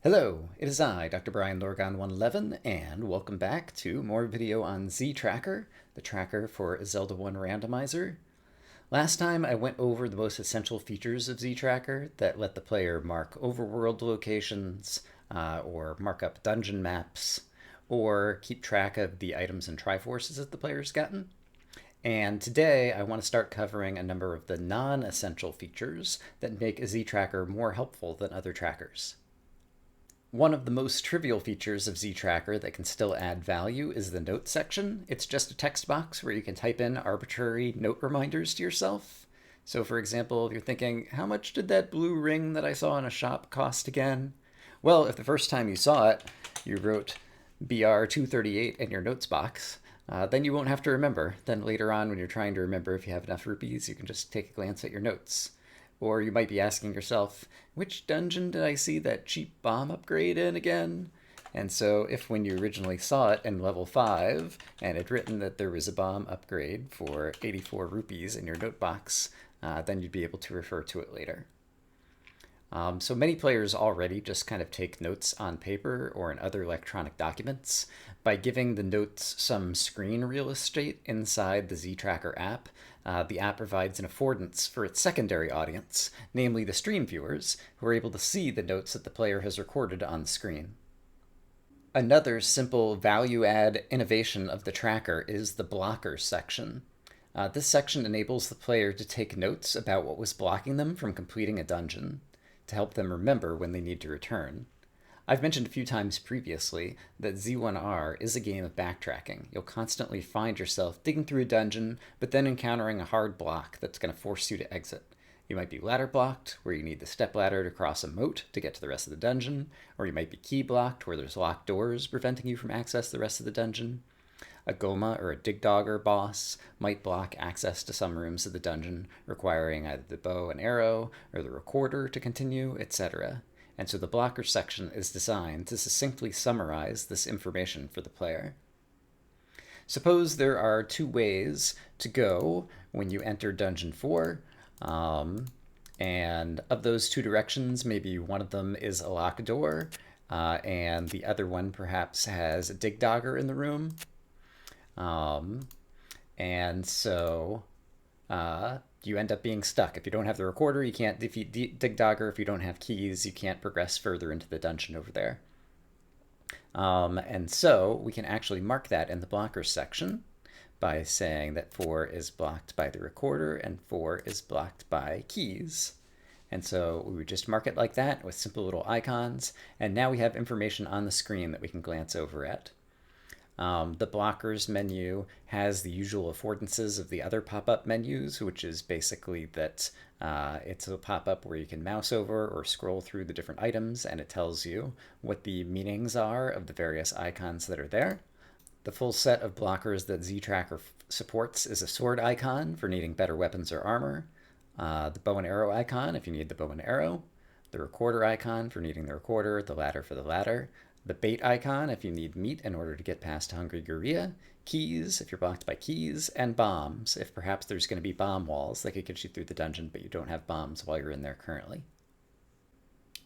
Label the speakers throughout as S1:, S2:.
S1: Hello, it is I, Dr. Brian Lorgon 111, and welcome back to more video on Z-Tracker, the tracker for Zelda 1 Randomizer. Last time I went over the most essential features of Z-Tracker that let the player mark overworld locations, or mark up dungeon maps, or keep track of the items and triforces that the player's gotten. And today I want to start covering a number of the non-essential features that make a Z-Tracker more helpful than other trackers. One of the most trivial features of Z-Tracker that can still add value is the notes section. It's just a text box where you can type in arbitrary note reminders to yourself. So for example, if you're thinking, how much did that blue ring that I saw in a shop cost again? Well, if the first time you saw it, you wrote BR238 in your notes box, then you won't have to remember. Then later on, when you're trying to remember if you have enough rupees, you can just take a glance at your notes. Or you might be asking yourself, which dungeon did I see that cheap bomb upgrade in again? And so if when you originally saw it in level 5 and had written that there was a bomb upgrade for 84 rupees in your note box, then you'd be able to refer to it later. So many players already just kind of take notes on paper or in other electronic documents. By giving the notes some screen real estate inside the Z-Tracker app, the app provides an affordance for its secondary audience, namely the stream viewers, who are able to see the notes that the player has recorded on the screen. Another simple value-add innovation of the tracker is the blockers section. This section enables the player to take notes about what was blocking them from completing a dungeon, to help them remember when they need to return. I've mentioned a few times previously that Z1R is a game of backtracking. You'll constantly find yourself digging through a dungeon, but then encountering a hard block that's going to force you to exit. You might be ladder blocked, where you need the step ladder to cross a moat to get to the rest of the dungeon, or you might be key blocked, where there's locked doors preventing you from access to the rest of the dungeon. A Goma or a Digdogger boss might block access to some rooms of the dungeon, requiring either the bow and arrow or the recorder to continue, etc. And so the blocker section is designed to succinctly summarize this information for the player. Suppose there are two ways to go when you enter Dungeon 4, and of those two directions, maybe one of them is a locked door, and the other one perhaps has a Digdogger in the room. And so you end up being stuck. If you don't have the recorder, you can't defeat Digdogger. If you don't have keys, you can't progress further into the dungeon over there. And so we can actually mark that in the blockers section by saying that 4 is blocked by the recorder and 4 is blocked by keys. And so we would just mark it like that with simple little icons. And now we have information on the screen that we can glance over at. The blockers menu has the usual affordances of the other pop-up menus, which is basically that it's a pop-up where you can mouse over or scroll through the different items, and it tells you what the meanings are of the various icons that are there. The full set of blockers that Z-Tracker supports is a sword icon for needing better weapons or armor, the bow and arrow icon if you need the bow and arrow, the recorder icon for needing the recorder, the ladder for the ladder, the bait icon if you need meat in order to get past Hungry Gorilla, keys if you're blocked by keys, and bombs if perhaps there's going to be bomb walls that could get you through the dungeon but you don't have bombs while you're in there currently.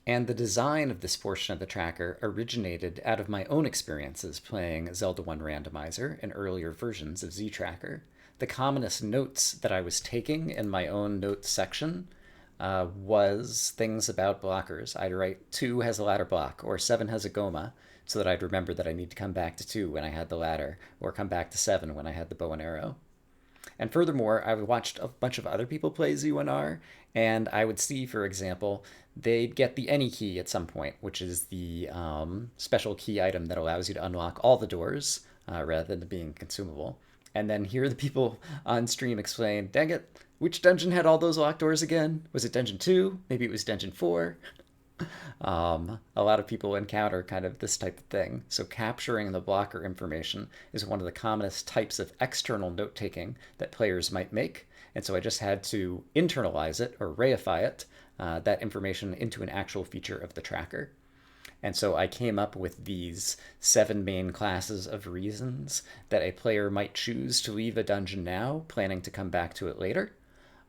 S1: And the design of this portion of the tracker originated out of my own experiences playing Zelda 1 Randomizer and earlier versions of Z-Tracker. The commonest notes that I was taking in my own notes section was things about blockers. I'd write 2 has a ladder block, or 7 has a Goma, so that I'd remember that I need to come back to 2 when I had the ladder, or come back to 7 when I had the bow and arrow. And furthermore, I watched a bunch of other people play Z1R, and I would see, for example, they'd get the any key at some point, which is the special key item that allows you to unlock all the doors rather than being consumable. And then hear the people on stream explain, dang it, which dungeon had all those locked doors again? Was it Dungeon 2? Maybe it was Dungeon 4? A lot of people encounter kind of this type of thing. So capturing the blocker information is one of the commonest types of external note-taking that players might make. And so I just had to internalize it or reify it, that information into an actual feature of the tracker. And so I came up with these 7 main classes of reasons that a player might choose to leave a dungeon now, planning to come back to it later,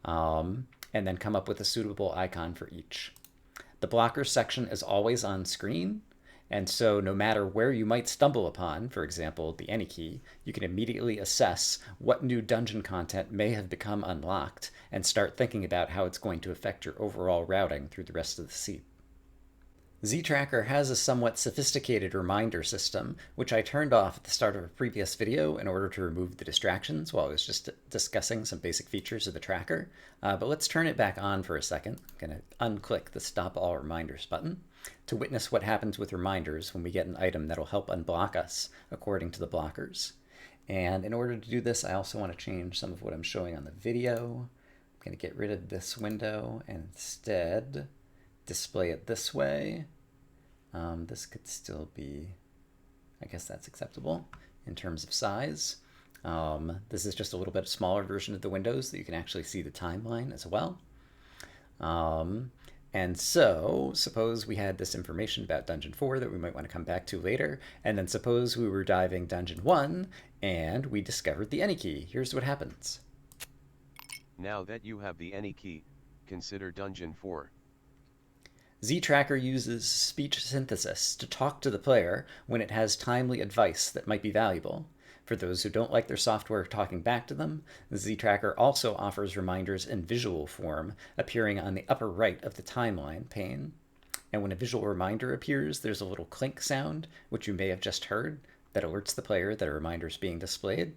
S1: and then come up with a suitable icon for each. The blockers section is always on screen, and so no matter where you might stumble upon, for example, the any key, you can immediately assess what new dungeon content may have become unlocked and start thinking about how it's going to affect your overall routing through the rest of the seed. Z-Tracker has a somewhat sophisticated reminder system, which I turned off at the start of a previous video in order to remove the distractions while I was just discussing some basic features of the tracker. But let's turn it back on for a second. I'm going to unclick the Stop All Reminders button to witness what happens with reminders when we get an item that'll help unblock us according to the blockers. And in order to do this, I also want to change some of what I'm showing on the video. I'm going to get rid of this window and instead display it this way. This could still be, I guess that's acceptable in terms of size. This is just a little bit smaller version of the windows that you can actually see the timeline as well. And so suppose we had this information about Dungeon 4 that we might want to come back to later, and then suppose we were diving Dungeon 1 and we discovered the any key. Here's what happens.
S2: Now that you have the any key, consider Dungeon 4.
S1: Z-Tracker uses speech synthesis to talk to the player when it has timely advice that might be valuable. For those who don't like their software talking back to them, Z-Tracker also offers reminders in visual form, appearing on the upper right of the timeline pane. And when a visual reminder appears, there's a little clink sound, which you may have just heard, that alerts the player that a reminder is being displayed.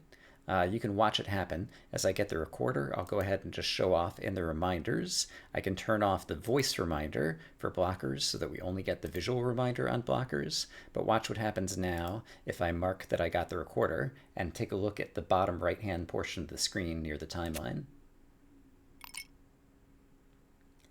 S1: You can watch it happen. As I get the recorder, I'll go ahead and just show off in the reminders. I can turn off the voice reminder for blockers so that we only get the visual reminder on blockers. But watch what happens now if I mark that I got the recorder and take a look at the bottom right-hand portion of the screen near the timeline.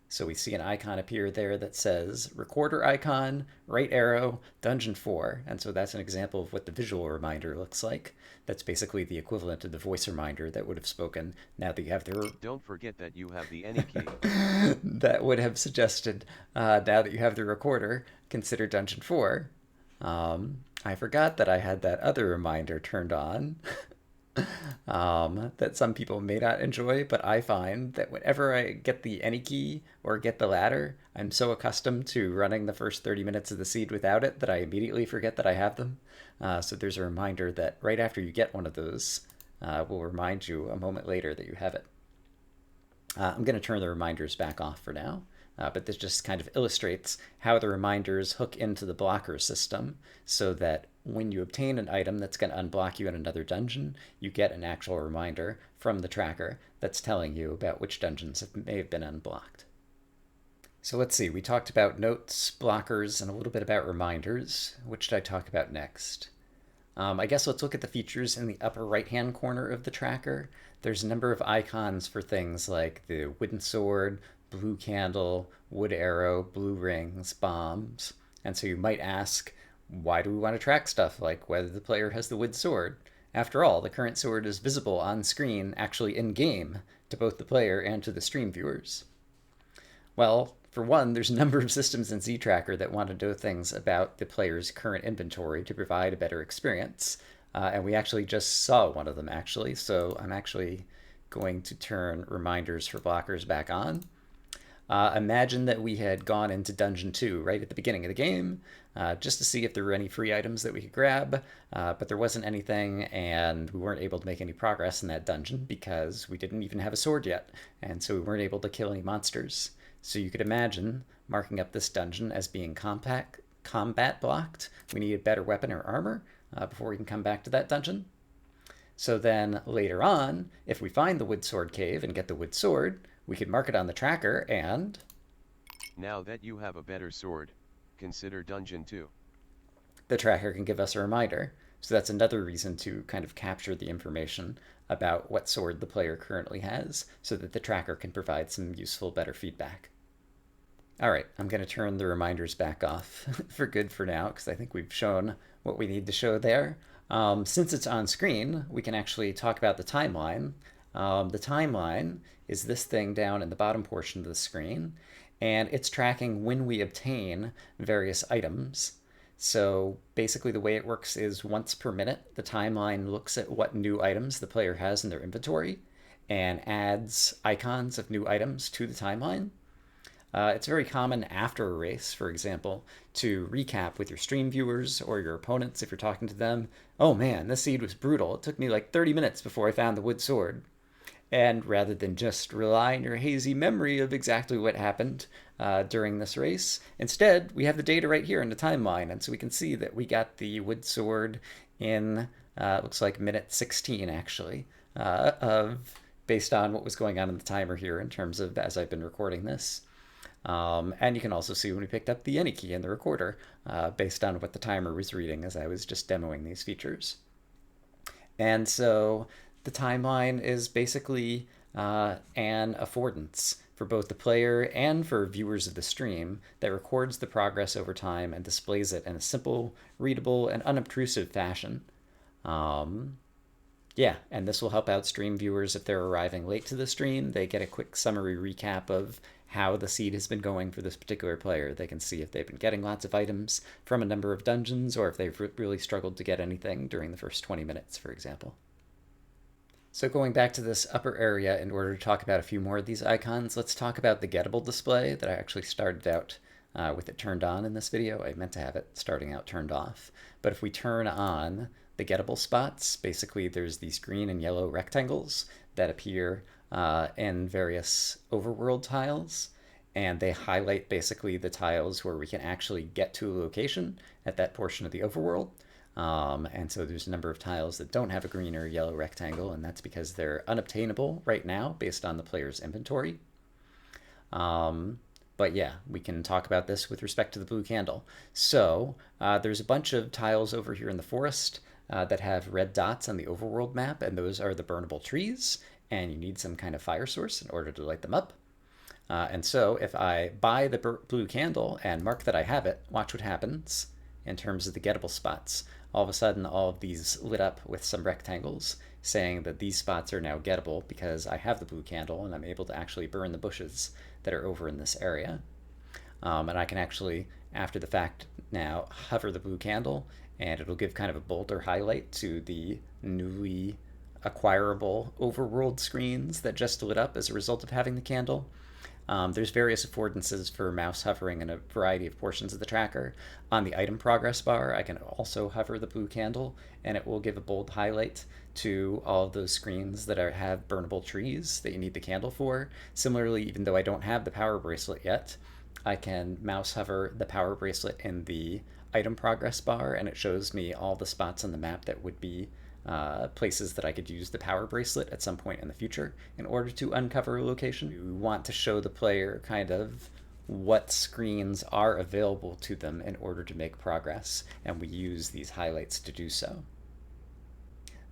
S1: So we see an icon appear there that says recorder icon, right arrow, Dungeon 4. And so that's an example of what the visual reminder looks like. That's basically the equivalent of the voice reminder that would have spoken now that you have the...
S2: Don't forget that you have the any key.
S1: That would have suggested, now that you have the recorder, consider Dungeon 4. I forgot that I had that other reminder turned on. That some people may not enjoy, but I find that whenever I get the any key or get the ladder, I'm so accustomed to running the first 30 minutes of the seed without it that I immediately forget that I have them. So there's a reminder that right after you get one of those, will remind you a moment later that you have it. I'm going to turn the reminders back off for now. But this just kind of illustrates how the reminders hook into the blocker system so that when you obtain an item that's going to unblock you in another dungeon, you get an actual reminder from the tracker that's telling you about which dungeons may have been unblocked. So let's see, we talked about notes, blockers, and a little bit about reminders. What should I talk about next? I guess let's look at the features in the upper right-hand corner of the tracker. There's a number of icons for things like the wooden sword, blue candle, wood arrow, blue rings, bombs. And so you might ask, why do we want to track stuff like whether the player has the wood sword? After all, the current sword is visible on screen, actually in-game, to both the player and to the stream viewers. Well, for one, there's a number of systems in Z-Tracker that want to do things about the player's current inventory to provide a better experience. And we actually just saw one of them, actually. So I'm actually going to turn reminders for blockers back on. Imagine that we had gone into Dungeon 2 right at the beginning of the game, just to see if there were any free items that we could grab, but there wasn't anything, and we weren't able to make any progress in that dungeon because we didn't even have a sword yet, and so we weren't able to kill any monsters. So you could imagine marking up this dungeon as being combat blocked. We need a better weapon or armor before we can come back to that dungeon. So then later on, if we find the wood sword cave and get the wood sword, we could mark it on the tracker and...
S2: Now that you have a better sword, consider Dungeon 2.
S1: The tracker can give us a reminder. So that's another reason to kind of capture the information about what sword the player currently has so that the tracker can provide some useful, better feedback. All right, I'm going to turn the reminders back off for good for now because I think we've shown what we need to show there. Since it's on screen, we can actually talk about the timeline. The timeline is this thing down in the bottom portion of the screen, and it's tracking when we obtain various items. So basically the way it works is once per minute, the timeline looks at what new items the player has in their inventory and adds icons of new items to the timeline. It's very common after a race, for example, to recap with your stream viewers or your opponents if you're talking to them. Oh man, this seed was brutal. It took me like 30 minutes before I found the wood sword. And rather than just rely on your hazy memory of exactly what happened during this race, instead we have the data right here in the timeline, and so we can see that we got the wood sword in looks like minute 16 actually, of based on what was going on in the timer here in terms of as I've been recording this. And you can also see when we picked up the any key in the recorder based on what the timer was reading as I was just demoing these features. And so the timeline is basically an affordance for both the player and for viewers of the stream that records the progress over time and displays it in a simple, readable, and unobtrusive fashion. Um, yeah, and this will help out stream viewers if they're arriving late to the stream. They get a quick summary recap of how the seed has been going for this particular player. They can see if they've been getting lots of items from a number of dungeons or if they've really struggled to get anything during the first 20 minutes, for example. So going back to this upper area in order to talk about a few more of these icons, let's talk about the gettable display that I actually started out with it turned on in this video. I meant to have it starting out turned off. But if we turn on the gettable spots, basically there's these green and yellow rectangles that appear in various overworld tiles, and they highlight basically the tiles where we can actually get to a location at that portion of the overworld. And so there's a number of tiles that don't have a green or yellow rectangle, and that's because they're unobtainable right now based on the player's inventory. But yeah, we can talk about this with respect to the blue candle. So there's a bunch of tiles over here in the forest that have red dots on the overworld map, and those are the burnable trees, and you need some kind of fire source in order to light them up. And so if I buy the blue candle and mark that I have it, watch what happens in terms of the gettable spots. All of a sudden, all of these lit up with some rectangles saying that these spots are now gettable because I have the blue candle and I'm able to actually burn the bushes that are over in this area. And I can actually, after the fact now, hover the blue candle and it'll give kind of a bolder highlight to the newly acquirable overworld screens that just lit up as a result of having the candle. There's various affordances for mouse hovering in a variety of portions of the tracker. On the item progress bar, I can also hover the blue candle, and it will give a bold highlight to all of those screens that have burnable trees that you need the candle for. Similarly, even though I don't have the power bracelet yet, I can mouse hover the power bracelet in the item progress bar, and it shows me all the spots on the map that would be places that I could use the power bracelet at some point in the future in order to uncover a location. You want to show the player kind of what screens are available to them in order to make progress, and we use these highlights to do so.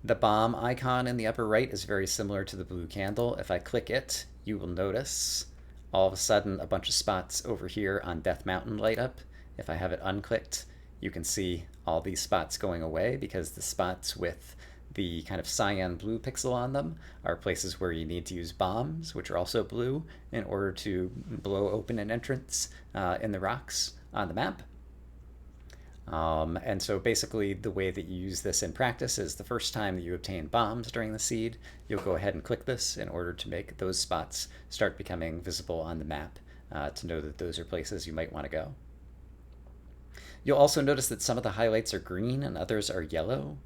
S1: The bomb icon in the upper right is very similar to the blue candle. If I click it, you will notice all of a sudden a bunch of spots over here on Death Mountain light up. If I have it unclicked, you can see all these spots going away because the spots with the kind of cyan blue pixel on them are places where you need to use bombs, which are also blue, in order to blow open an entrance in the rocks on the map. And so basically the way that you use this in practice is the first time that you obtain bombs during the seed, you'll go ahead and click this in order to make those spots start becoming visible on the map to know that those are places you might want to go. You'll also notice that some of the highlights are green and others are yellow.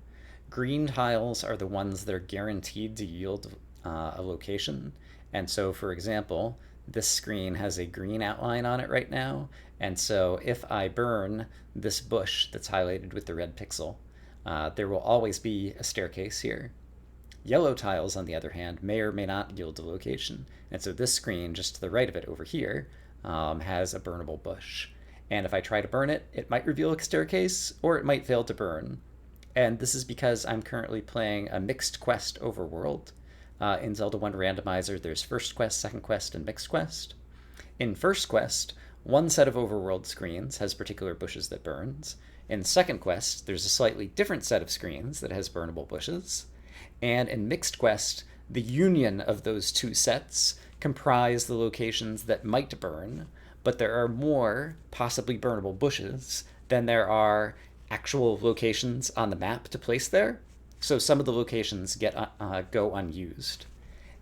S1: Green tiles are the ones that are guaranteed to yield a location. And so, for example, this screen has a green outline on it right now. And so if I burn this bush that's highlighted with the red pixel, there will always be a staircase here. Yellow tiles, on the other hand, may or may not yield a location. And so this screen, just to the right of it over here, has a burnable bush. And if I try to burn it, it might reveal a staircase, or it might fail to burn. And this is because I'm currently playing a mixed quest overworld. In Zelda 1 Randomizer, there's First Quest, Second Quest, and Mixed Quest. In First Quest, one set of overworld screens has particular bushes that burns. In Second Quest, there's a slightly different set of screens that has burnable bushes. And in Mixed Quest, the union of those two sets comprise the locations that might burn, but there are more possibly burnable bushes than there are actual locations on the map to place there. So some of the locations go unused.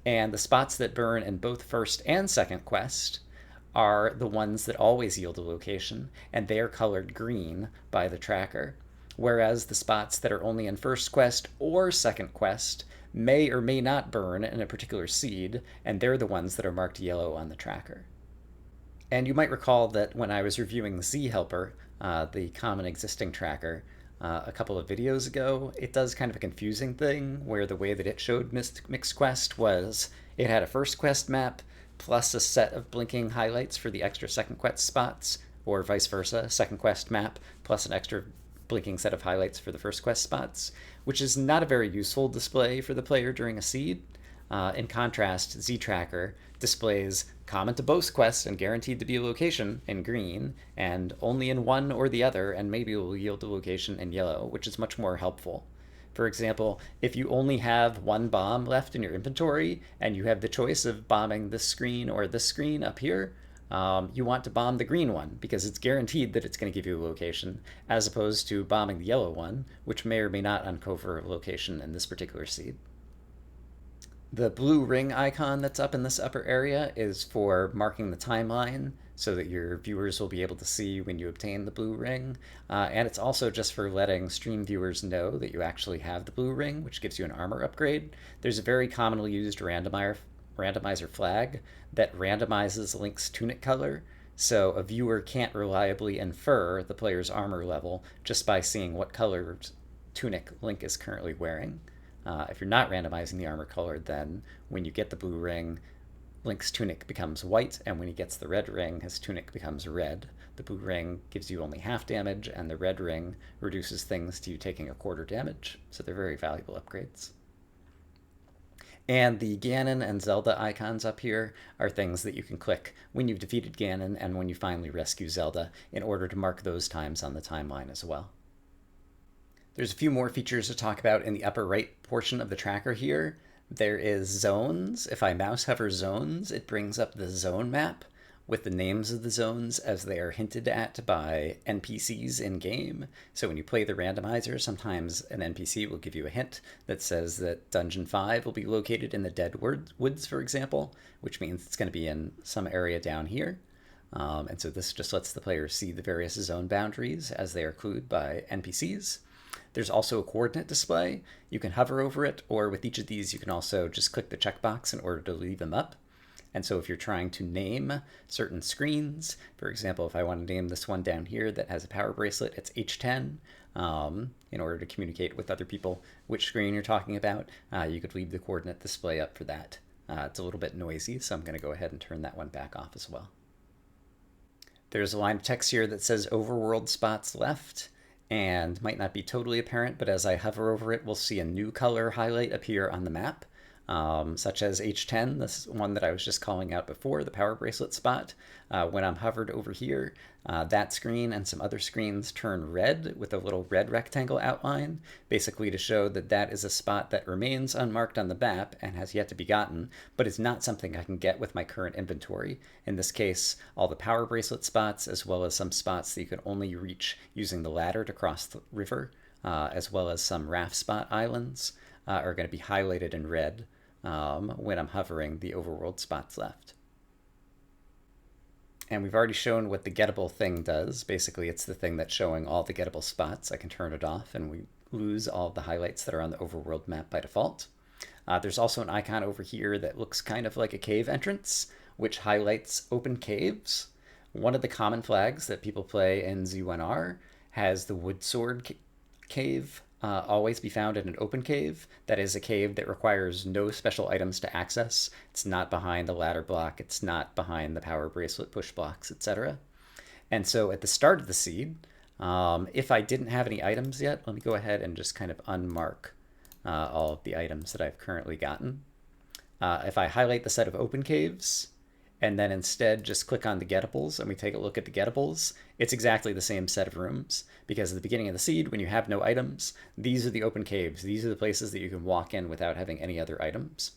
S1: And the spots that burn in both first and second quest are the ones that always yield a location, and they are colored green by the tracker. Whereas the spots that are only in first quest or second quest may or may not burn in a particular seed, and they're the ones that are marked yellow on the tracker. And you might recall that when I was reviewing the Z helper, the common existing tracker, a couple of videos ago, it does kind of a confusing thing where the way that it showed mixed quest was it had a first quest map plus a set of blinking highlights for the extra second quest spots, or vice versa, second quest map plus an extra blinking set of highlights for the first quest spots, which is not a very useful display for the player during a seed. In contrast, Z-Tracker displays common to both quests and guaranteed to be a location in green, and only in one or the other, and maybe will yield a location in yellow, which is much more helpful. For example, if you only have one bomb left in your inventory and you have the choice of bombing this screen or this screen up here, you want to bomb the green one because it's guaranteed that it's going to give you a location, as opposed to bombing the yellow one, which may or may not uncover a location in this particular seed. The blue ring icon that's up in this upper area is for marking the timeline so that your viewers will be able to see when you obtain the blue ring. And it's also just for letting stream viewers know that you actually have the blue ring, which gives you an armor upgrade. There's a very commonly used randomizer flag that randomizes Link's tunic color, so a viewer can't reliably infer the player's armor level just by seeing what color tunic Link is currently wearing. If you're not randomizing the armor color, then when you get the blue ring, Link's tunic becomes white, and when he gets the red ring, his tunic becomes red. The blue ring gives you only half damage, and the red ring reduces things to you taking a quarter damage, so they're very valuable upgrades. And the Ganon and Zelda icons up here are things that you can click when you've defeated Ganon and when you finally rescue Zelda in order to mark those times on the timeline as well. There's a few more features to talk about in the upper right portion of the tracker here. There is zones. If I mouse hover zones, it brings up the zone map with the names of the zones as they are hinted at by NPCs in-game. So when you play the randomizer, sometimes an NPC will give you a hint that says that Dungeon 5 will be located in the Dead Woods, for example, which means it's going to be in some area down here. And so this just lets the player see the various zone boundaries as they are clued by NPCs. There's also a coordinate display. You can hover over it, or with each of these, you can also just click the checkbox in order to leave them up. And so if you're trying to name certain screens, for example, if I want to name this one down here that has a power bracelet, it's H10, in order to communicate with other people which screen you're talking about, you could leave the coordinate display up for that. It's a little bit noisy, so I'm going to go ahead and turn that one back off as well. There's a line of text here that says overworld spots left, and might not be totally apparent, but as I hover over it, we'll see a new color highlight appear on the map, such as H10, this one that I was just calling out before, the power bracelet spot. When I'm hovered over here, that screen and some other screens turn red with a little red rectangle outline, basically to show that that is a spot that remains unmarked on the map and has yet to be gotten, but is not something I can get with my current inventory. In this case, all the power bracelet spots, as well as some spots that you can only reach using the ladder to cross the river, as well as some raft spot islands, are going to be highlighted in red when I'm hovering the overworld spots left. And we've already shown what the gettable thing does. Basically, it's the thing that's showing all the gettable spots. I can turn it off and we lose all of the highlights that are on the overworld map by default. There's also an icon over here that looks kind of like a cave entrance, which highlights open caves. One of the common flags that people play in Z1R has the wood sword cave always be found in an open cave. That is a cave that requires no special items to access. It's not behind the ladder block. It's not behind the power bracelet push blocks, etc. And so at the start of the seed, if I didn't have any items yet, let me go ahead and just kind of unmark all of the items that I've currently gotten. If I highlight the set of open caves, and then instead just click on the gettables and we take a look at the gettables, it's exactly the same set of rooms, because at the beginning of the seed, when you have no items, these are the open caves. These are the places that you can walk in without having any other items.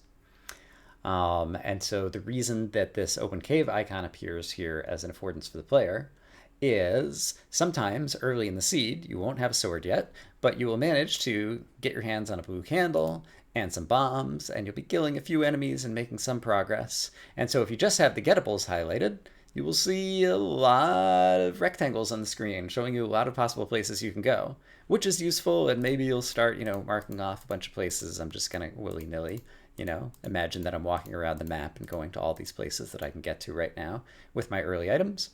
S1: And so the reason that this open cave icon appears here as an affordance for the player is sometimes early in the seed, you won't have a sword yet, but you will manage to get your hands on a blue candle and some bombs, and you'll be killing a few enemies and making some progress. And so if you just have the gettables highlighted, you will see a lot of rectangles on the screen showing you a lot of possible places you can go, which is useful. And maybe you'll start, marking off a bunch of places. I'm just kind of willy-nilly, imagine that I'm walking around the map and going to all these places that I can get to right now with my early items,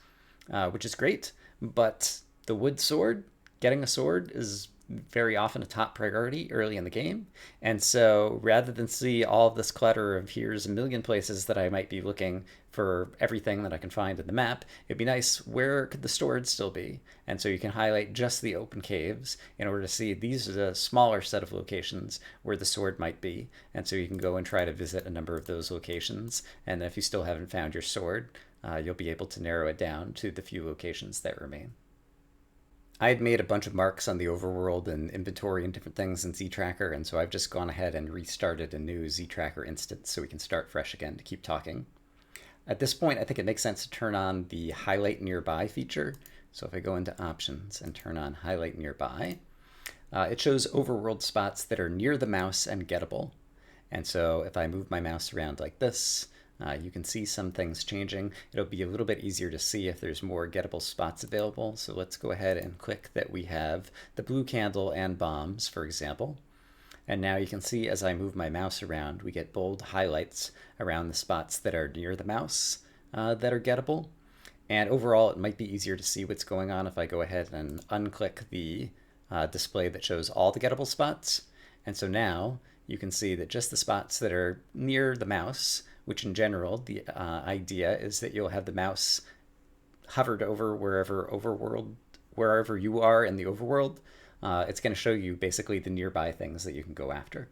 S1: which is great. But the wood sword, getting a sword is very often a top priority early in the game. And so rather than see all of this clutter of here's a million places that I might be looking for everything that I can find in the map, it'd be nice, where could the storage still be? And so you can highlight just the open caves in order to see these are the smaller set of locations where the sword might be. And so you can go and try to visit a number of those locations. And if you still haven't found your sword, you'll be able to narrow it down to the few locations that remain. I had made a bunch of marks on the overworld and inventory and different things in Z-Tracker, and so I've just gone ahead and restarted a new Z-Tracker instance so we can start fresh again to keep talking. At this point, I think it makes sense to turn on the Highlight Nearby feature. So if I go into Options and turn on Highlight Nearby, it shows overworld spots that are near the mouse and gettable. And so if I move my mouse around like this, you can see some things changing. It'll be a little bit easier to see if there's more gettable spots available. So let's go ahead and click that we have the blue candle and bombs, for example. And now you can see as I move my mouse around, we get bold highlights around the spots that are near the mouse that are gettable. And overall, it might be easier to see what's going on if I go ahead and unclick the display that shows all the gettable spots. And so now you can see that just the spots that are near the mouse, which in general, the idea is that you'll have the mouse hovered over wherever you are in the overworld. It's going to show you basically the nearby things that you can go after.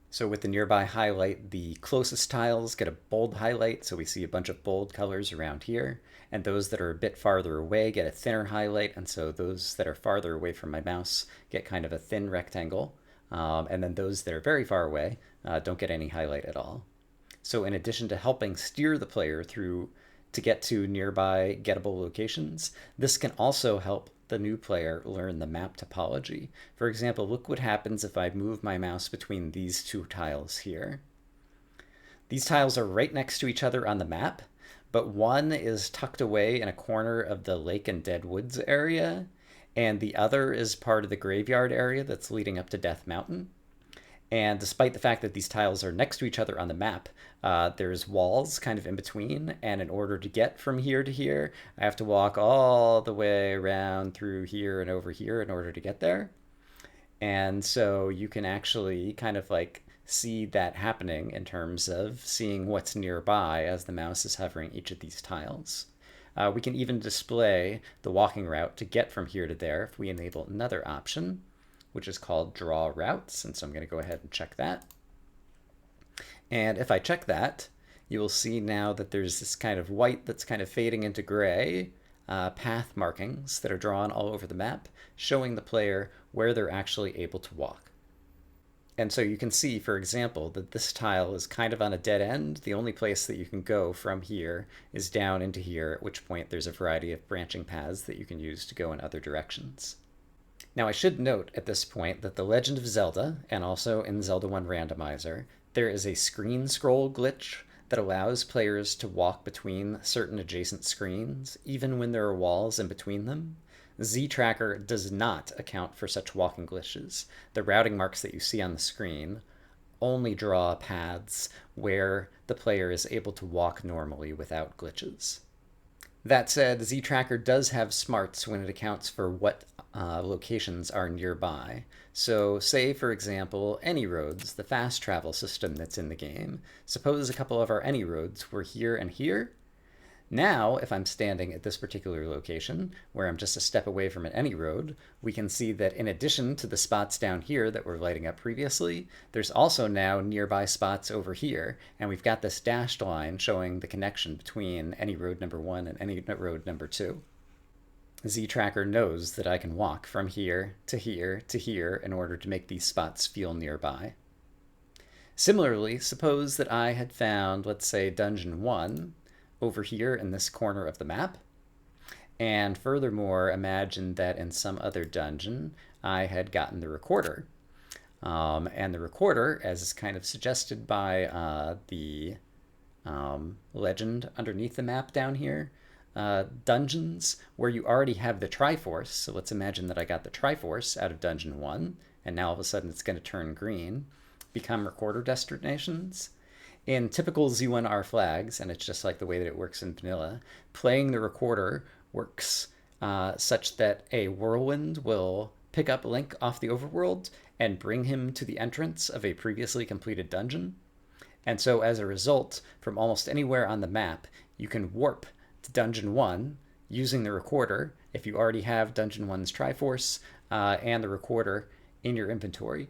S1: So with the nearby highlight, the closest tiles get a bold highlight, so we see a bunch of bold colors around here, and those that are a bit farther away get a thinner highlight, and so those that are farther away from my mouse get kind of a thin rectangle, and then those that are very far away don't get any highlight at all. So in addition to helping steer the player through to get to nearby gettable locations, this can also help the new player learn the map topology. For example, look what happens if I move my mouse between these two tiles here. These tiles are right next to each other on the map, but one is tucked away in a corner of the Lake and Dead Woods area, and the other is part of the graveyard area that's leading up to Death Mountain. And despite the fact that these tiles are next to each other on the map, there's walls kind of in between. And in order to get from here to here, I have to walk all the way around through here and over here in order to get there. And so you can actually kind of like see that happening in terms of seeing what's nearby as the mouse is hovering each of these tiles. We can even display the walking route to get from here to there if we enable another option, which is called Draw Routes. And so I'm going to go ahead and check that. And if I check that, you will see now that there's this kind of white that's kind of fading into gray path markings that are drawn all over the map, showing the player where they're actually able to walk. And so you can see, for example, that this tile is kind of on a dead end. The only place that you can go from here is down into here, at which point there's a variety of branching paths that you can use to go in other directions. Now I should note at this point that the Legend of Zelda, and also in Zelda 1 Randomizer, there is a screen scroll glitch that allows players to walk between certain adjacent screens, even when there are walls in between them. Z-Tracker does not account for such walking glitches. The routing marks that you see on the screen only draw paths where the player is able to walk normally without glitches. That said, Z-Tracker does have smarts when it accounts for what locations are nearby. So say, for example, any roads, the fast travel system that's in the game. Suppose a couple of our any roads were here and here. Now, if I'm standing at this particular location, where I'm just a step away from an any road, we can see that in addition to the spots down here that were lighting up previously, there's also now nearby spots over here, and we've got this dashed line showing the connection between any road number 1 and any road number 2. Z-Tracker knows that I can walk from here to here to here in order to make these spots feel nearby. Similarly, suppose that I had found, let's say, Dungeon 1 over here in this corner of the map, and furthermore, imagine that in some other dungeon I had gotten the recorder. And the recorder, as is kind of suggested by the legend underneath the map down here. Dungeons where you already have the Triforce. So let's imagine that I got the Triforce out of Dungeon 1, and now all of a sudden it's going to turn green, become recorder destinations. In typical Z1R flags, and it's just like the way that it works in vanilla, playing the recorder works such that a whirlwind will pick up Link off the overworld and bring him to the entrance of a previously completed dungeon. And so as a result, from almost anywhere on the map, you can warp to Dungeon 1 using the recorder if you already have Dungeon 1's Triforce and the recorder in your inventory.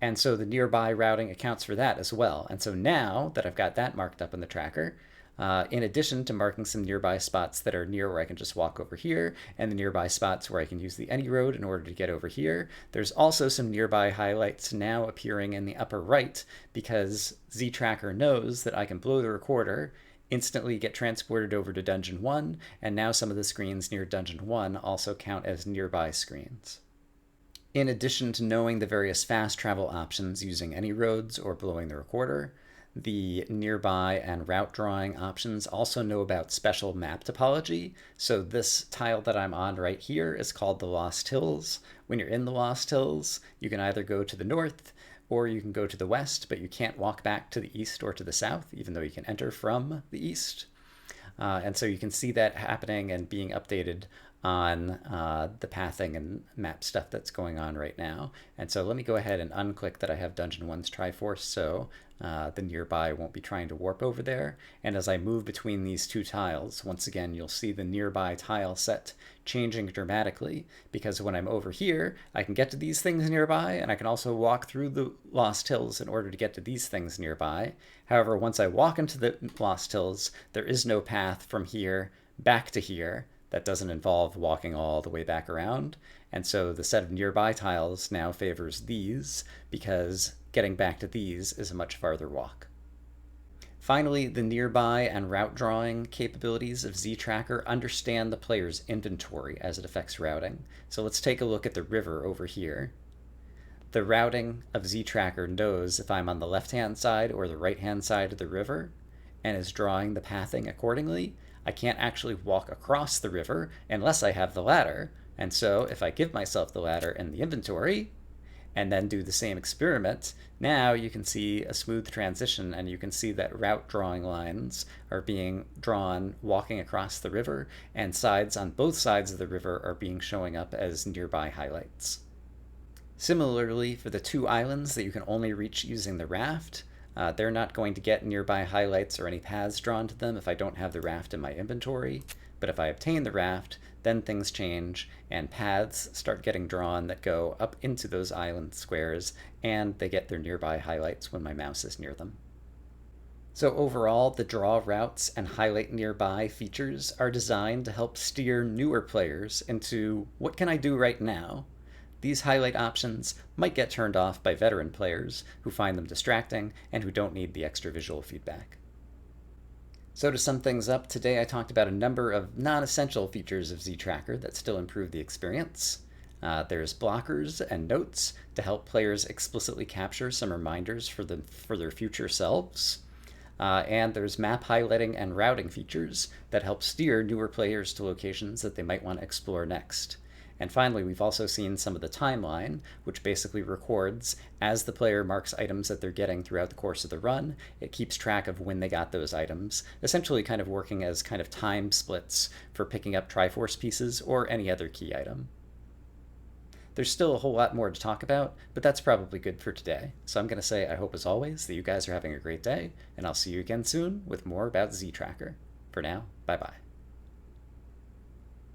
S1: And so the nearby routing accounts for that as well. And so now that I've got that marked up in the tracker, in addition to marking some nearby spots that are near where I can just walk over here, and the nearby spots where I can use the any road in order to get over here, there's also some nearby highlights now appearing in the upper right because Z-Tracker knows that I can blow the recorder, instantly get transported over to Dungeon 1, and now some of the screens near Dungeon 1 also count as nearby screens. In addition to knowing the various fast travel options using any roads or blowing the recorder, the nearby and route drawing options also know about special map topology. So this tile that I'm on right here is called the Lost Hills. When you're in the Lost Hills, you can either go to the north or you can go to the west, but you can't walk back to the east or to the south, even though you can enter from the east. And so you can see that happening and being updated on the pathing and map stuff that's going on right now. And so let me go ahead and unclick that I have Dungeon 1's Triforce so the nearby won't be trying to warp over there. And as I move between these two tiles, once again, you'll see the nearby tile set changing dramatically because when I'm over here, I can get to these things nearby and I can also walk through the Lost Hills in order to get to these things nearby. However, once I walk into the Lost Hills, there is no path from here back to here that doesn't involve walking all the way back around. And so the set of nearby tiles now favors these because getting back to these is a much farther walk. Finally, the nearby and route drawing capabilities of Z-Tracker understand the player's inventory as it affects routing. So let's take a look at the river over here. The routing of Z-Tracker knows if I'm on the left-hand side or the right-hand side of the river and is drawing the pathing accordingly. I can't actually walk across the river unless I have the ladder. And so if I give myself the ladder in the inventory and then do the same experiment, now you can see a smooth transition and you can see that route drawing lines are being drawn walking across the river and sides on both sides of the river are being showing up as nearby highlights. Similarly, for the two islands that you can only reach using the raft, they're not going to get nearby highlights or any paths drawn to them if I don't have the raft in my inventory. But if I obtain the raft, then things change and paths start getting drawn that go up into those island squares and they get their nearby highlights when my mouse is near them. So overall, the draw routes and highlight nearby features are designed to help steer newer players into what can I do right now? These highlight options might get turned off by veteran players who find them distracting and who don't need the extra visual feedback. So to sum things up, today I talked about a number of non-essential features of Z-Tracker that still improve the experience. There's blockers and notes to help players explicitly capture some reminders for their future selves. And there's map highlighting and routing features that help steer newer players to locations that they might want to explore next. And finally, we've also seen some of the timeline, which basically records as the player marks items that they're getting throughout the course of the run. It keeps track of when they got those items, essentially kind of working as kind of time splits for picking up Triforce pieces or any other key item. There's still a whole lot more to talk about, but that's probably good for today. So I'm going to say I hope as always that you guys are having a great day, and I'll see you again soon with more about Z-Tracker. For now, bye-bye.